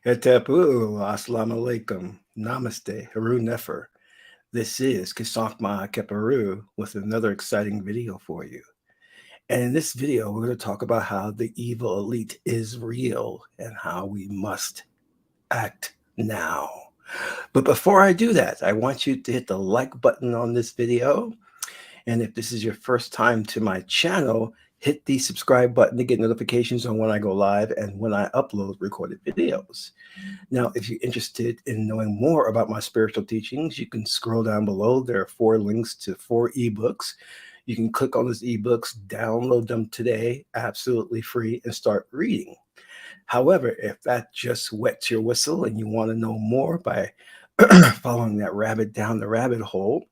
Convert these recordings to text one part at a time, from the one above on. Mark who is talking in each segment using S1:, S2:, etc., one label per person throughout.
S1: Hetepu, Assalamu alaikum, Namaste, Haru Nefer. This is Qesankh Keperu with another exciting video for you. And in this video, we're going to talk about how the evil elite is real and how we must act now. But before I do that, I want you to hit the like button on this video. And if this is your first time to my channel, hit the subscribe button to get notifications on when I go live and when I upload recorded videos. Now, if you're interested in knowing more about my spiritual teachings, you can scroll down below. There are 4 links to 4 ebooks. You can click on those ebooks, download them today, absolutely free, and start reading. However, if that just wets your whistle and you want to know more by following that rabbit down the rabbit hole,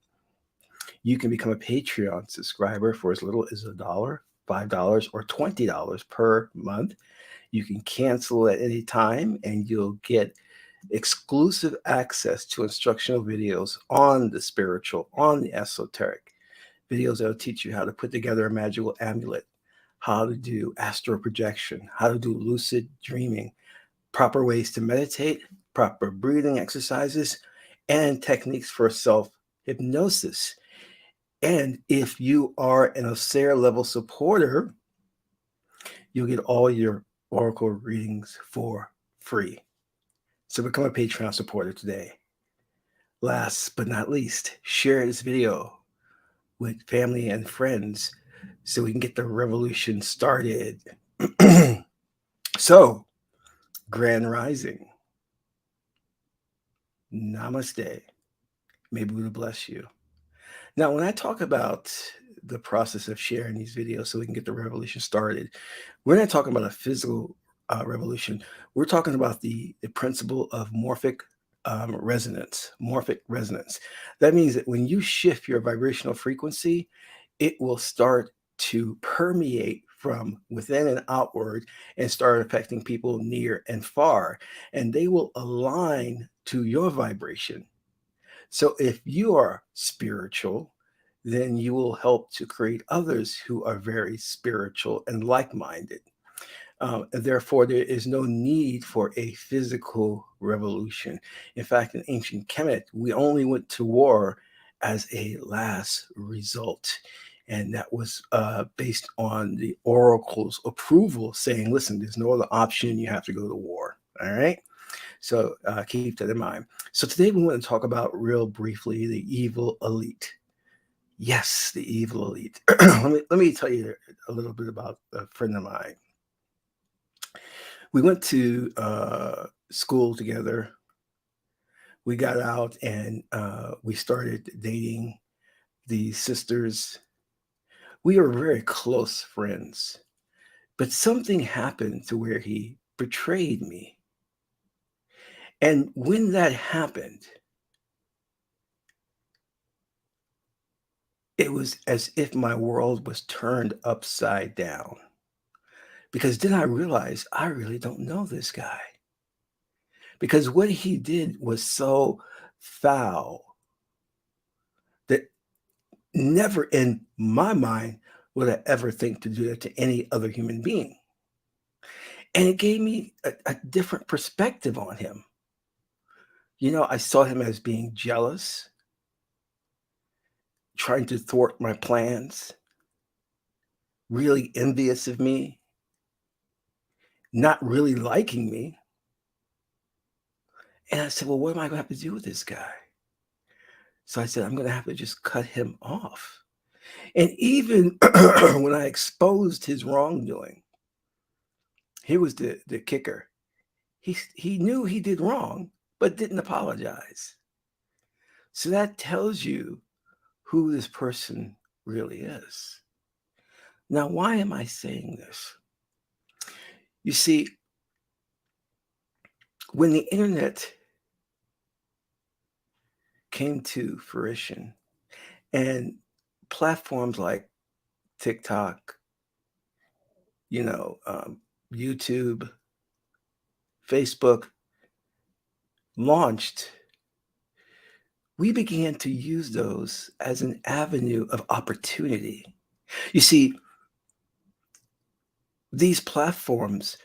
S1: you can become a Patreon subscriber for as little as $1, $5, or $20 per month. You can cancel at any time and you'll get exclusive access to instructional videos on the spiritual, on the esoteric, videos that will teach you how to put together a magical amulet, how to do astral projection, how to do lucid dreaming, proper ways to meditate, proper breathing exercises, and techniques for self hypnosis. And if you are an Osir level supporter, you'll get all your oracle readings for free. So become a Patreon supporter today. Last but not least, share this video with family and friends so we can get the revolution started. So, Grand Rising. Namaste. May Buddha bless you. Now, when I talk about the process of sharing these videos so we can get the revolution started, we're not talking about a physical revolution. We're talking about the principle of morphic resonance. Morphic resonance. That means that when you shift your vibrational frequency, it will start to permeate from within and outward and start affecting people near and far, and they will align to your vibration. So if you are spiritual, then you will help to create others who are very spiritual and like-minded. Therefore, there is no need for a physical revolution. In fact, in ancient Kemet, we only went to war as a last result. And that was based on the oracle's approval, saying, listen, there's no other option. You have to go to war. All right. So keep that in mind. So today we want to talk about real briefly the evil elite. Yes, the evil elite. let me tell you a little bit about a friend of mine. We went to school together. We got out and we started dating the sisters. We were very close friends, but something happened to where he betrayed me. And when that happened, it was as if my world was turned upside down. Because then I realized I really don't know this guy. Because what he did was so foul that never in my mind would I ever think to do that to any other human being. And it gave me a different perspective on him. You know, I saw him as being jealous, trying to thwart my plans, really envious of me, not really liking me. And I said, well, what am I going to have to do with this guy? So I said, I'm going to have to just cut him off. And even when I exposed his wrongdoing, here was the kicker. He knew he did wrong, but didn't apologize. So that tells you who this person really is. Now, why am I saying this? You see, when the internet came to fruition and platforms like TikTok, YouTube, Facebook launched, we began to use those as an avenue of opportunity. You see, these platforms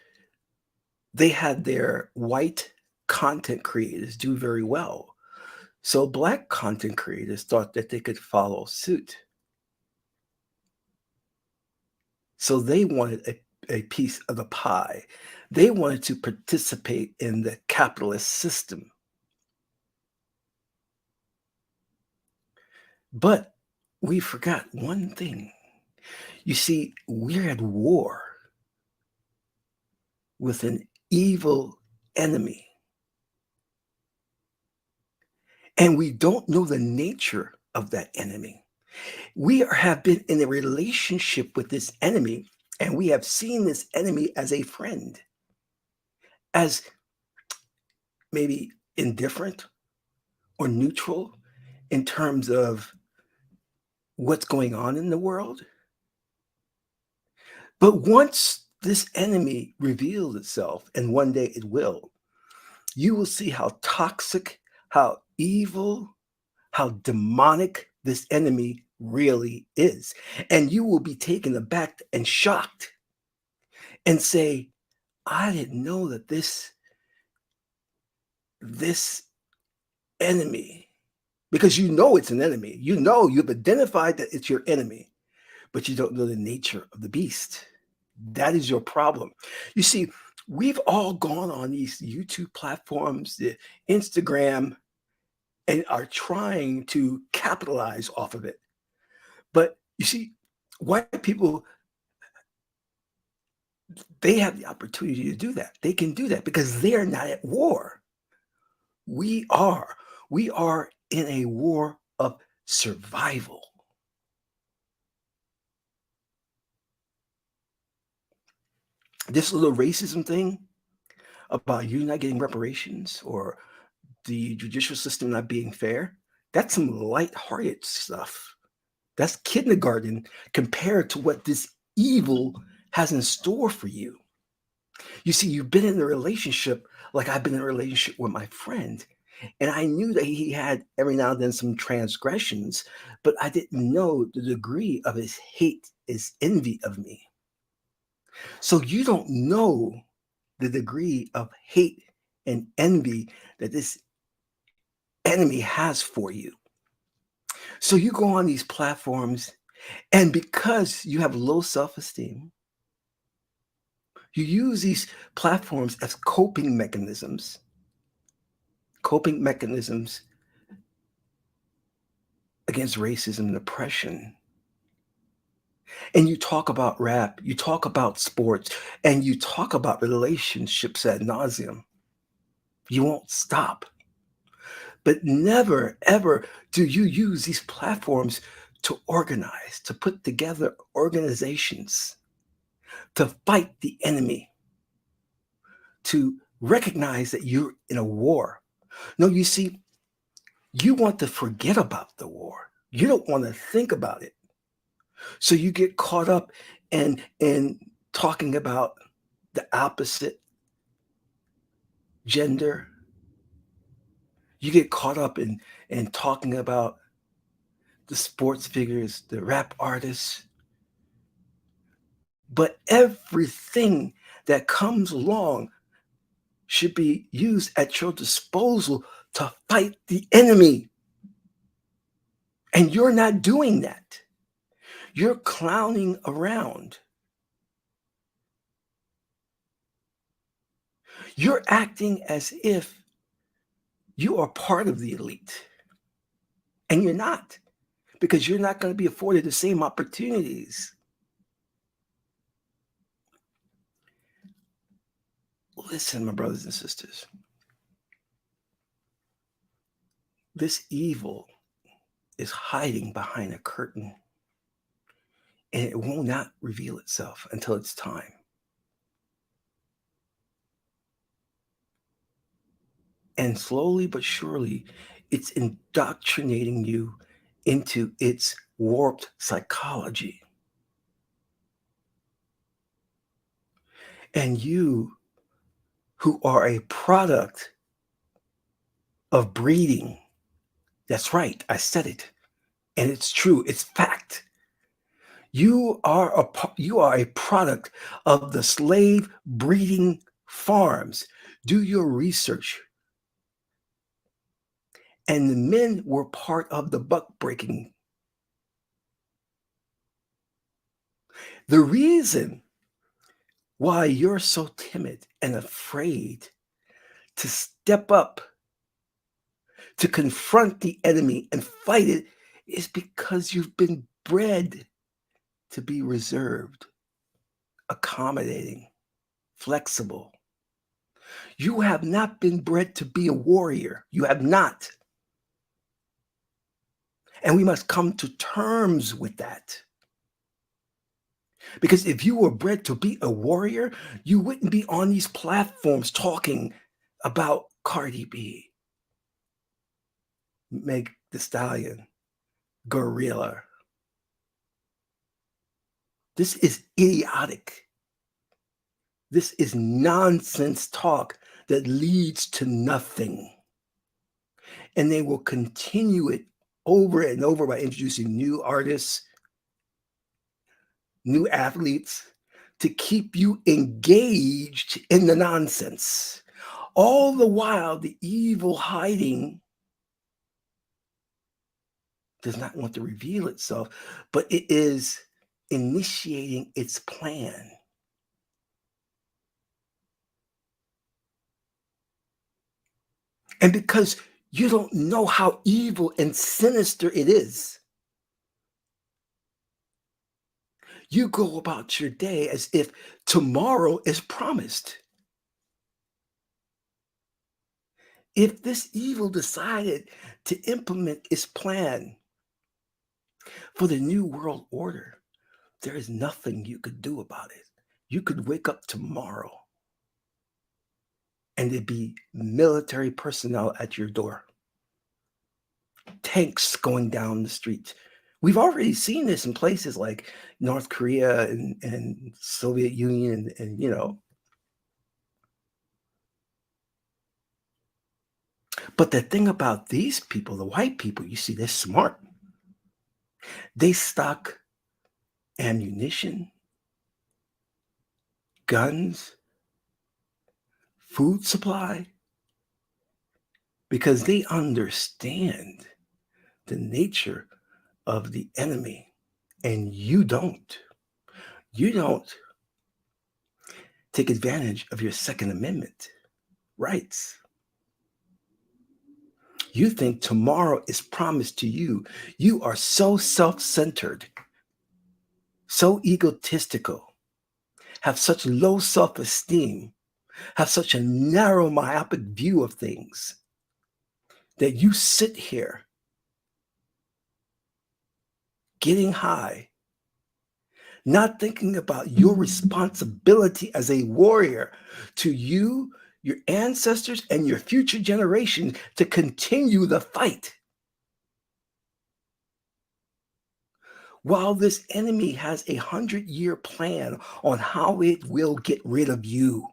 S1: they had their white content creators do very well. So black content creators thought that they could follow suit. So they wanted a piece of the pie. They wanted to participate in the capitalist system. But we forgot one thing. You see, we're at war with an evil enemy, and we don't know the nature of that enemy. Have been in a relationship with this enemy, and we have seen this enemy as a friend, as maybe indifferent or neutral in terms of what's going on in the world. But once this enemy reveals itself, and one day it will, you will see how toxic, how evil, how demonic this enemy really is. And you will be taken aback and shocked and say, I didn't know that this enemy, because you know it's an enemy. You know you've identified that it's your enemy, but you don't know the nature of the beast. That is your problem. You see, we've all gone on these YouTube platforms, the Instagram, and are trying to capitalize off of it. But you see, white people, they have the opportunity to do that. They can do that because they're not at war. We are. We are in a war of survival. This little racism thing about you not getting reparations or the judicial system not being fair, that's some light-hearted stuff. That's kindergarten compared to what this evil has in store for you. You see, you've been in a relationship like I've been in a relationship with my friend. And I knew that he had every now and then some transgressions, but I didn't know the degree of his hate, his envy of me. So you don't know the degree of hate and envy that this enemy has for you. So you go on these platforms, and because you have low self esteem, you use these platforms as coping mechanisms against racism and oppression. And you talk about rap, you talk about sports, and you talk about relationships ad nauseum. You won't stop. But never, ever do you use these platforms to organize, to put together organizations, to fight the enemy, to recognize that you're in a war. No, you see, you want to forget about the war. You don't want to think about it. So you get caught up in talking about the opposite gender. You get caught up in talking about the sports figures, the rap artists. But everything that comes along should be used at your disposal to fight the enemy. And you're not doing that. You're clowning around. You're acting as if you are part of the elite. And you're not, because you're not going to be afforded the same opportunities. Listen, my brothers and sisters, this evil is hiding behind a curtain, and it will not reveal itself until it's time. And slowly but surely, it's indoctrinating you into its warped psychology. And you, who are a product of breeding, that's right, I said it, and it's true, it's fact. You are a product of the slave breeding farms, do your research. And the men were part of the buck breaking. The reason why you're so timid and afraid to step up, to confront the enemy and fight it, is because you've been bred to be reserved, accommodating, flexible. You have not been bred to be a warrior. You have not. And we must come to terms with that. Because if you were bred to be a warrior, you wouldn't be on these platforms talking about Cardi B, Meg the Stallion, Gorilla. This is idiotic. This is nonsense talk that leads to nothing. And they will continue it over and over by introducing new artists, new athletes to keep you engaged in the nonsense. All the while, the evil hiding does not want to reveal itself, but it is initiating its plan. And because you don't know how evil and sinister it is, you go about your day as if tomorrow is promised. If this evil decided to implement its plan for the new world order, there is nothing you could do about it. You could wake up tomorrow and there'd be military personnel at your door, tanks going down the street. We've already seen this in places like North Korea and Soviet Union and. But the thing about these people, the white people, you see, they're smart. They stock ammunition, guns, food supply, because they understand the nature of the enemy, and you don't. You don't take advantage of your Second Amendment rights. You think tomorrow is promised to you. You are so self-centered, so egotistical, have such low self-esteem, have such a narrow, myopic view of things that you sit here getting high, not thinking about your responsibility as a warrior to you, your ancestors, and your future generations to continue the fight. While this enemy has a 100-year plan on how it will get rid of you,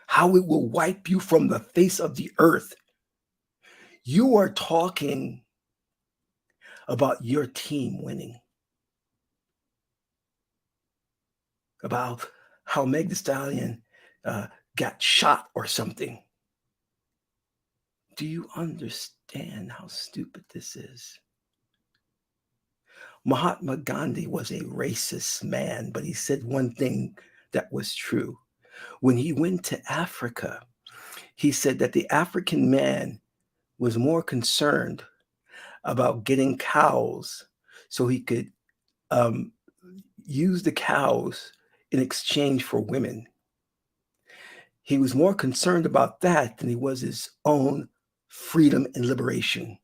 S1: how it will wipe you from the face of the earth, you are talking about your team winning, about how Meg the Stallion got shot or something. Do you understand how stupid this is? Mahatma Gandhi was a racist man, but he said one thing that was true. When he went to Africa, he said that the African man was more concerned about getting cows so he could um, use the cows in exchange for women. He was more concerned about that than he was his own freedom and liberation.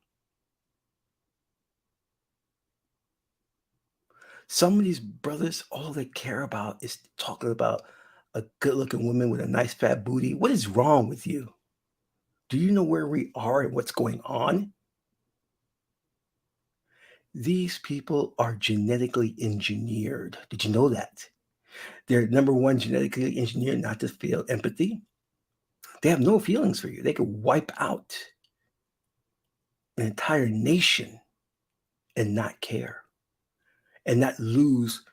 S1: Some of these brothers, all they care about is talking about a good looking woman with a nice fat booty. What is wrong with you? Do you know where we are and what's going on? These people are genetically engineered. Did you know that? They're number one, genetically engineered not to feel empathy. They have no feelings for you. They could wipe out an entire nation and not care and not lose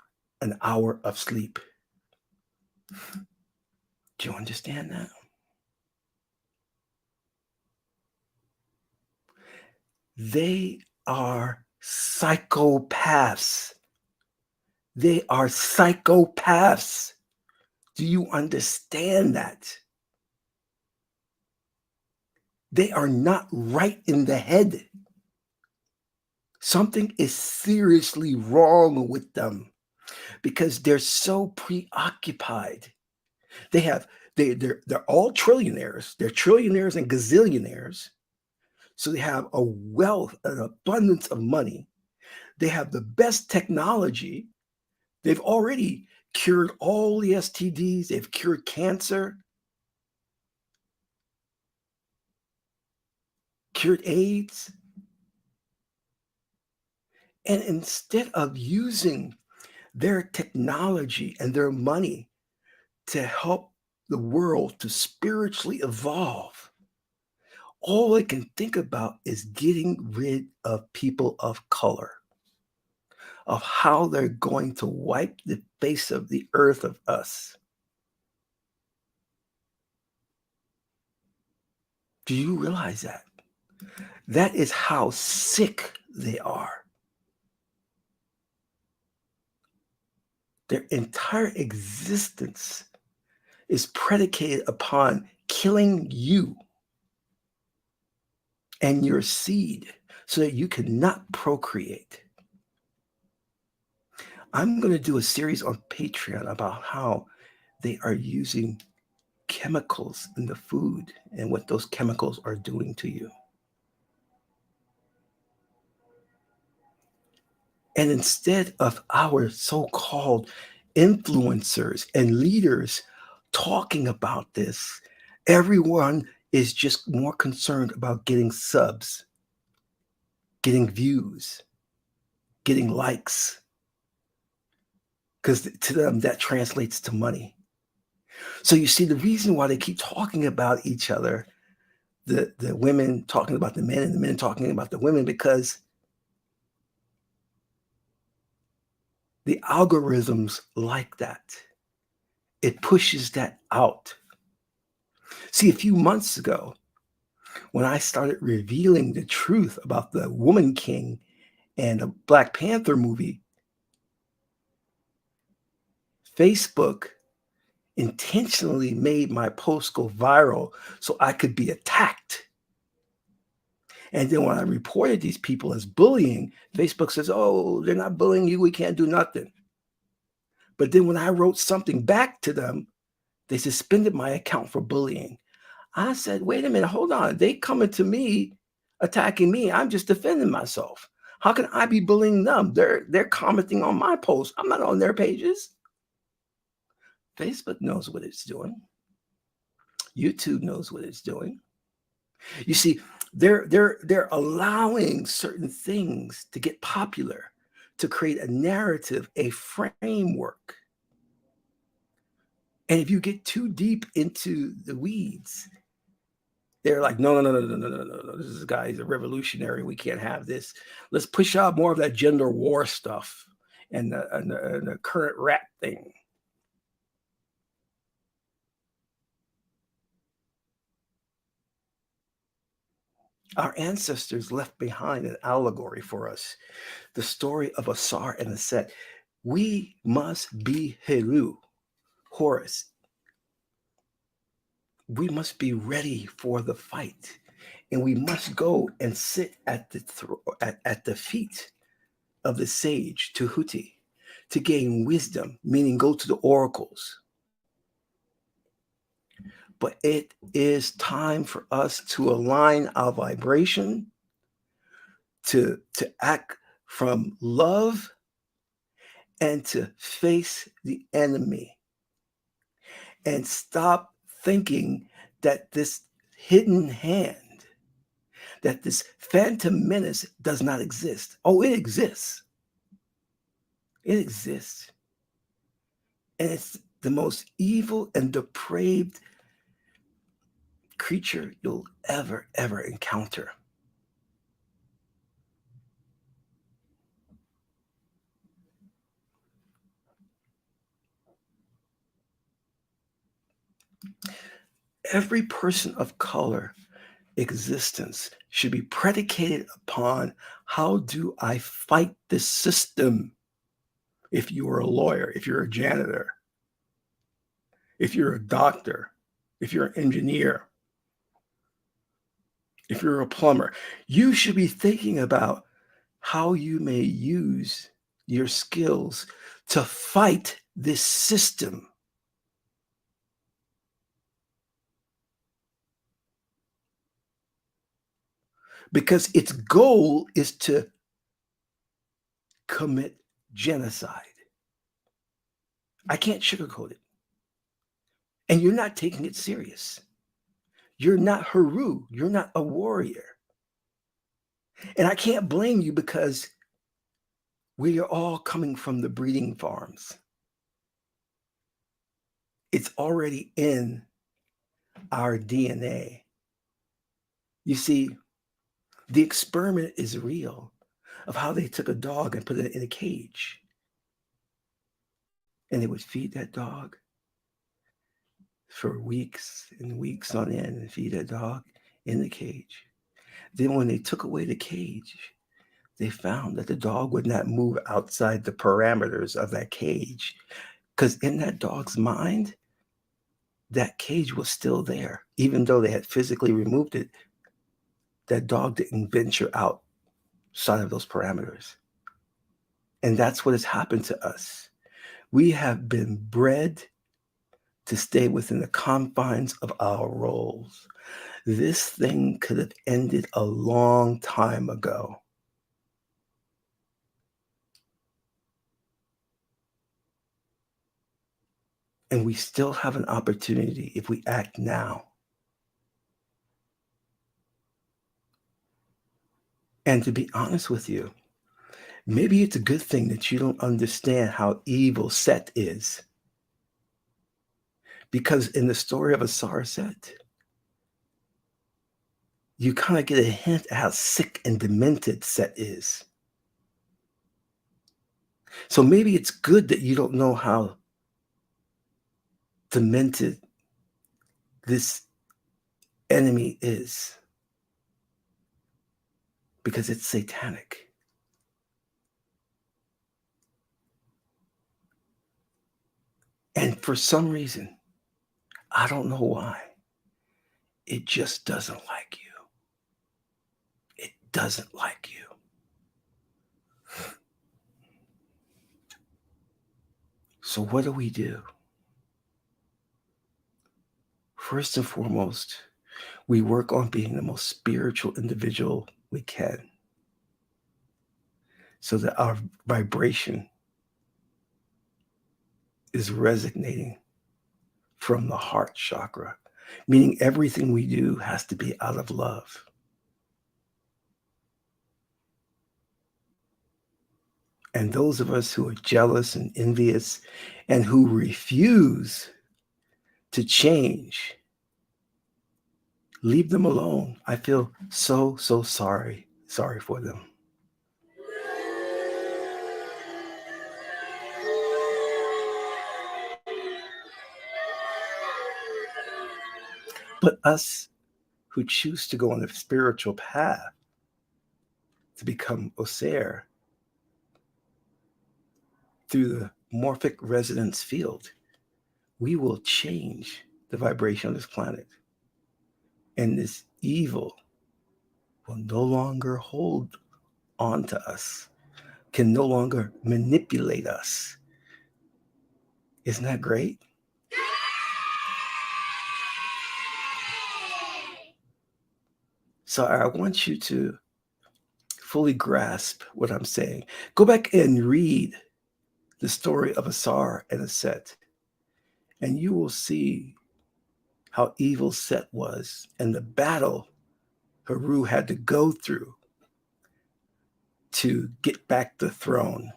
S1: an hour of sleep. Do you understand that? They are psychopaths. They are psychopaths. Do you understand that? They are not right in the head. Something is seriously wrong with them because they're so preoccupied. They have they're all trillionaires. They're trillionaires and gazillionaires. So they have a wealth, an abundance of money. They have the best technology. They've already cured all the STDs. They've cured cancer, cured AIDS. And instead of using their technology and their money to help the world to spiritually evolve, all they can think about is getting rid of people of color, of how they're going to wipe the face of the earth of us. Do you realize that? That is how sick they are. Their entire existence is predicated upon killing you and your seed so that you cannot procreate. I'm going to do a series on Patreon about how they are using chemicals in the food and what those chemicals are doing to you. And instead of our so called influencers and leaders talking about this, everyone is just more concerned about getting subs, getting views, getting likes, because to them that translates to money. So you see, the reason why they keep talking about each other, the women talking about the men and the men talking about the women, because the algorithms like that. It pushes that out. See, a few months ago, when I started revealing the truth about the Woman King and the Black Panther movie, Facebook intentionally made my post go viral so I could be attacked. And then when I reported these people as bullying, Facebook says, oh, they're not bullying you. We can't do nothing. But then when I wrote something back to them, they suspended my account for bullying. I said, wait a minute, hold on. They coming to me, attacking me. I'm just defending myself. How can I be bullying them? They're commenting on my posts. I'm not on their pages. Facebook knows what it's doing. YouTube knows what it's doing. You see, they're allowing certain things to get popular, to create a narrative, a framework. And if you get too deep into the weeds, they're like, no, no, no, no, no, no, no, no, no. This is a guy, he's a revolutionary. We can't have this. Let's push out more of that gender war stuff and the current rap thing. Our ancestors left behind an allegory for us, the story of Asar and the Set. We must be Heru, Horus. We must be ready for the fight. And we must go and sit at at the feet of the sage Tahuti to gain wisdom, meaning go to the oracles. But it is time for us to align our vibration, to act from love, and to face the enemy. And stop thinking that this hidden hand, that this phantom menace does not exist. Oh, it exists. It exists. And it's the most evil and depraved creature you'll ever encounter. Every person of color existence should be predicated upon how do I fight this system? If you are a lawyer, if you're a janitor, if you're a doctor, if you're an engineer, if you're a plumber, you should be thinking about how you may use your skills to fight this system. Because its goal is to commit genocide. I can't sugarcoat it. And you're not taking it serious. You're not Haru. You're not a warrior. And I can't blame you because we are all coming from the breeding farms. It's already in our DNA. You see, the experiment is real of how they took a dog and put it in a cage. And they would feed that dog for weeks and weeks on end and feed that dog in the cage. Then when they took away the cage, they found that the dog would not move outside the parameters of that cage because in that dog's mind, that cage was still there. Even though they had physically removed it, that dog didn't venture outside of those parameters. And that's what has happened to us. We have been bred to stay within the confines of our roles. This thing could have ended a long time ago. And we still have an opportunity if we act now. And to be honest with you, maybe it's a good thing that you don't understand how evil Set is. Because in the story of Asar Set, you kind of get a hint at how sick and demented Set is. So maybe it's good that you don't know how demented this enemy is. Because it's satanic. And for some reason, I don't know why, it just doesn't like you. It doesn't like you. So what do we do? First and foremost, we work on being the most spiritual individual we can so that our vibration is resonating from the heart chakra, meaning everything we do has to be out of love. And those of us who are jealous and envious and who refuse to change, leave them alone. I feel so sorry for them. But us who choose to go on the spiritual path to become Osir through the morphic resonance field, we will change the vibration of this planet. And this evil will no longer hold on to us, can no longer manipulate us. Isn't that great? So I want you to fully grasp what I'm saying. Go back and read the story of Asar and Aset, and you will see how evil Set was and the battle Haru had to go through to get back the throne.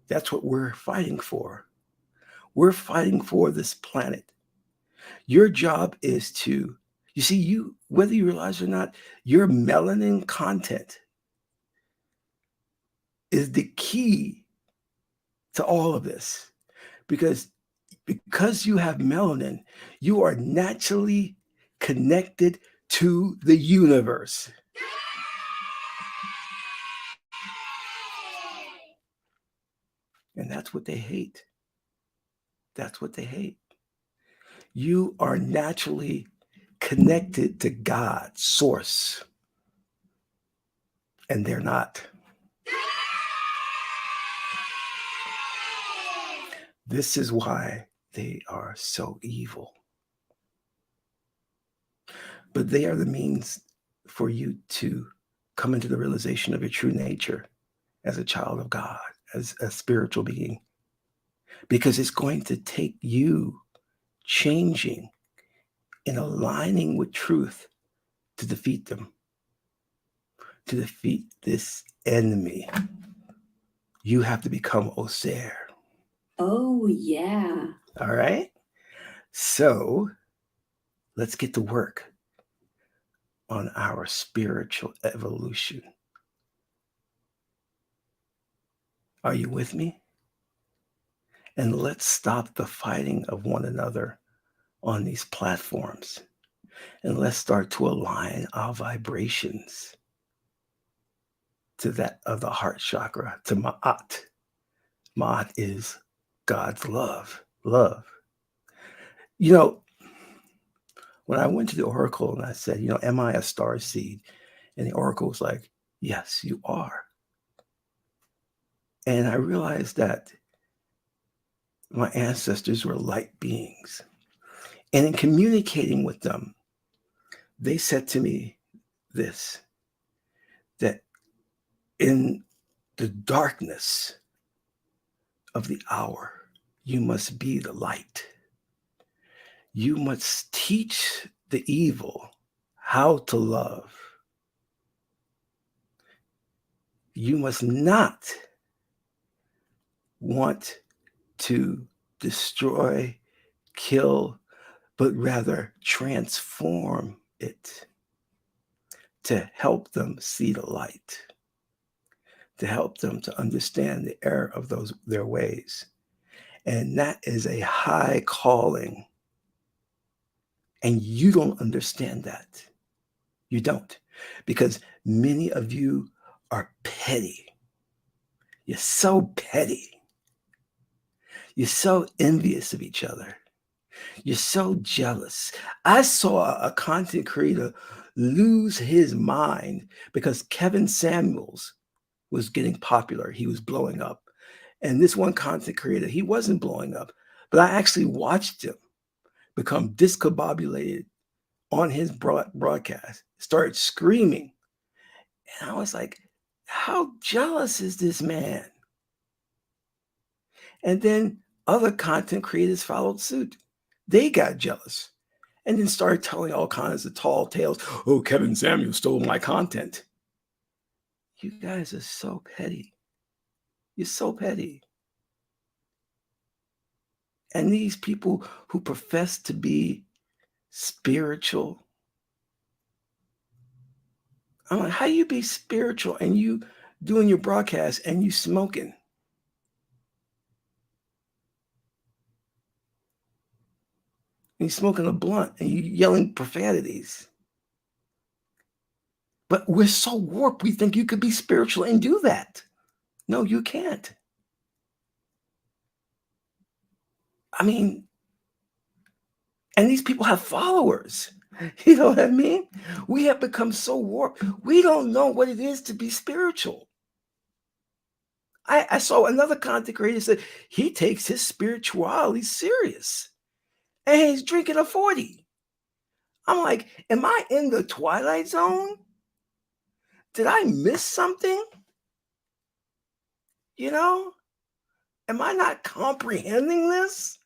S1: That's what we're fighting for. We're fighting for this planet. Your job is to, you see, you, whether you realize or not, your melanin content is the key to all of this because Because you have melanin, you are naturally connected to the universe. And that's what they hate. That's what they hate. You are naturally connected to God, source, and they're not. This is why they are so evil. But they are the means for you to come into the realization of your true nature as a child of God, as a spiritual being, because it's going to take you changing and aligning with truth to defeat them, to defeat this enemy. You have to become Osir.
S2: Oh, yeah.
S1: All right? So let's get to work on our spiritual evolution. Are you with me? And let's stop the fighting of one another on these platforms. And let's start to align our vibrations to that of the heart chakra, to Ma'at. Ma'at is God's love. Love. You know, when I went to the oracle and I said, am I a star seed? And the oracle was like, yes, you are. And I realized that my ancestors were light beings. And in communicating with them, they said to me this, that in the darkness of the hour, you must be the light. You must teach the evil how to love. You must not want to destroy, kill, but rather transform it to help them see the light, to help them to understand the error of their ways. And that is a high calling. And you don't understand that. You don't. Because many of you are petty. You're so petty. You're so envious of each other. You're so jealous. I saw a content creator lose his mind because Kevin Samuels was getting popular. He was blowing up. And this one content creator, he wasn't blowing up, but I actually watched him become discombobulated on his broadcast, started screaming. And I was like, how jealous is this man? And then other content creators followed suit. They got jealous and then started telling all kinds of tall tales. Oh, Kevin Samuels stole my content. You guys are so petty. You're so petty. And these people who profess to be spiritual, I'm like, how you be spiritual and you doing your broadcast and you smoking? And you smoking a blunt and you yelling profanities. But we're so warped, we think you could be spiritual and do that. No, you can't. I mean, and these people have followers. You know what I mean? We have become so warped. We don't know what it is to be spiritual. I saw another content creator said he takes his spirituality serious and he's drinking a 40. I'm like, am I in the twilight zone? Did I miss something? You know? Am I not comprehending this?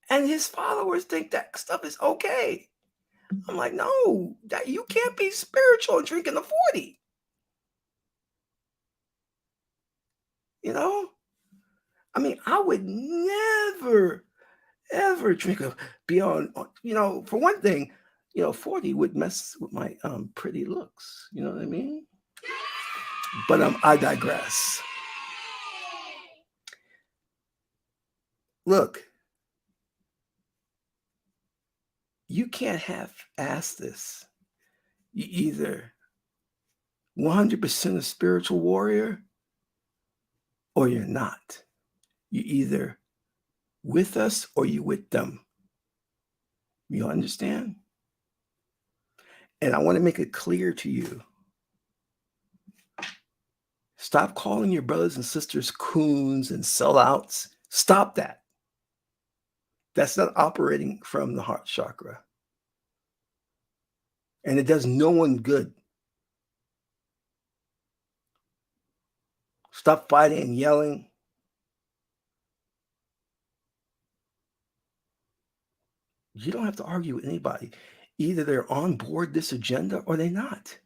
S1: And his followers think that stuff is okay. I'm like, no, that you can't be spiritual and drinking a 40. You know? I mean, I would never, ever drink beyond, for one thing, 40 would mess with my pretty looks. You know what I mean? But I digress. Look, you can't have asked this. You either 100% a spiritual warrior or you're not. You either with us or you with them. You understand? And I want to make it clear to you. Stop calling your brothers and sisters coons and sellouts. Stop that. That's not operating from the heart chakra. And it does no one good. Stop fighting and yelling. You don't have to argue with anybody. Either they're on board this agenda or they're not.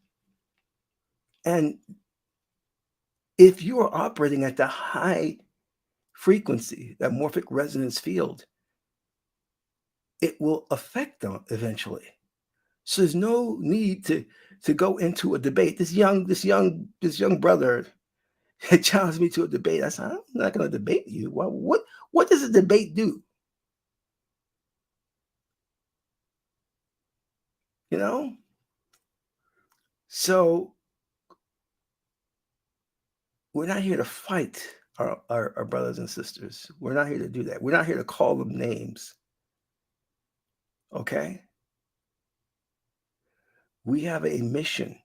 S1: And if you are operating at the high frequency, that morphic resonance field, it will affect them eventually. So there's no need to go into a debate. This young brother challenged me to a debate. I said, I'm not going to debate you. Well, what does a debate do? You know? So we're not here to fight our brothers and sisters. We're not here to do that. We're not here to call them names. Okay? We have a mission.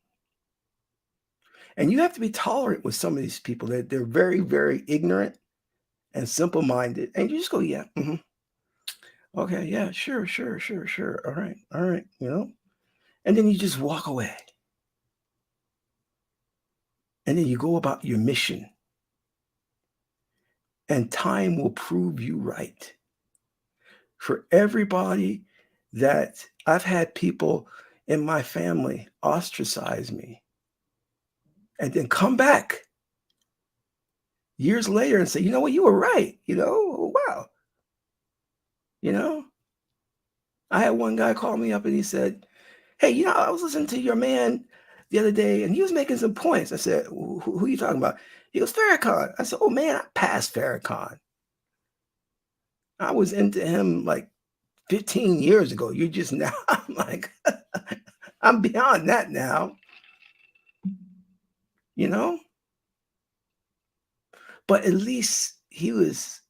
S1: And you have to be tolerant with some of these people. They're very, very ignorant and simple-minded. And you just go, yeah, okay, yeah, sure. All right, you know? And then you just walk away. And then you go about your mission. And time will prove you right. For everybody that I've had people in my family ostracize me and then come back years later and say, you know what, you were right. You know, wow. You know, I had one guy call me up and he said, hey, you know, I was listening to your man the other day and he was making some points. I said, who are you talking about? He goes, Farrakhan. I said, oh man, I passed Farrakhan. I was into him like 15 years ago. You just now, I'm like, I'm beyond that now. You know? But at least he was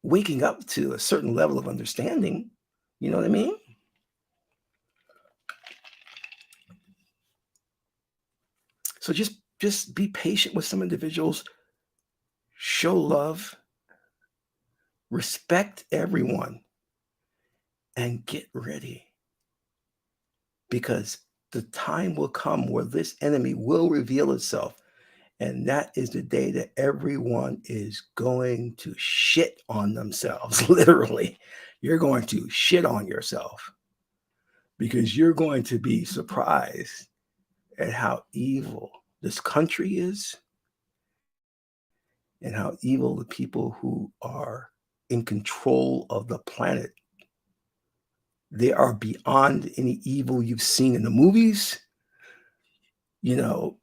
S1: waking up to a certain level of understanding. You know what I mean? So just be patient with some individuals. Show love. Respect everyone. And get ready. Because the time will come where this enemy will reveal itself. And that is the day that everyone is going to shit on themselves. Literally, you're going to shit on yourself because you're going to be surprised at how evil this country is and how evil the people who are in control of the planet. They are beyond any evil you've seen in the movies. You know,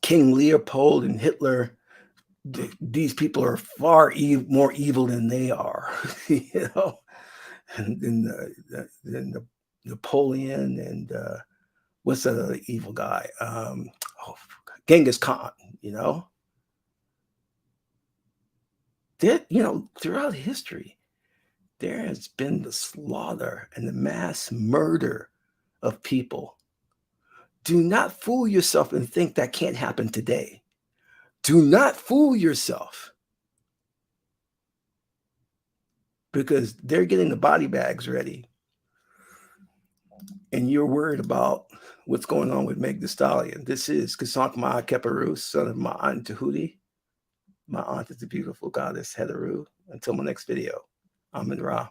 S1: King Leopold and Hitler, these people are far more evil than they are, you know, and then Napoleon and what's that other evil guy? Genghis Khan, you know. Throughout history, there has been the slaughter and the mass murder of people. Do not fool yourself and think that can't happen today. Do not fool yourself. Because they're getting the body bags ready. And you're worried about what's going on with Meg Thee Stallion. This is Qesankh Ma Keperu, son of Ma Aunt Tahuti. My aunt is the beautiful goddess Heteru. Until my next video, I'm in Ra.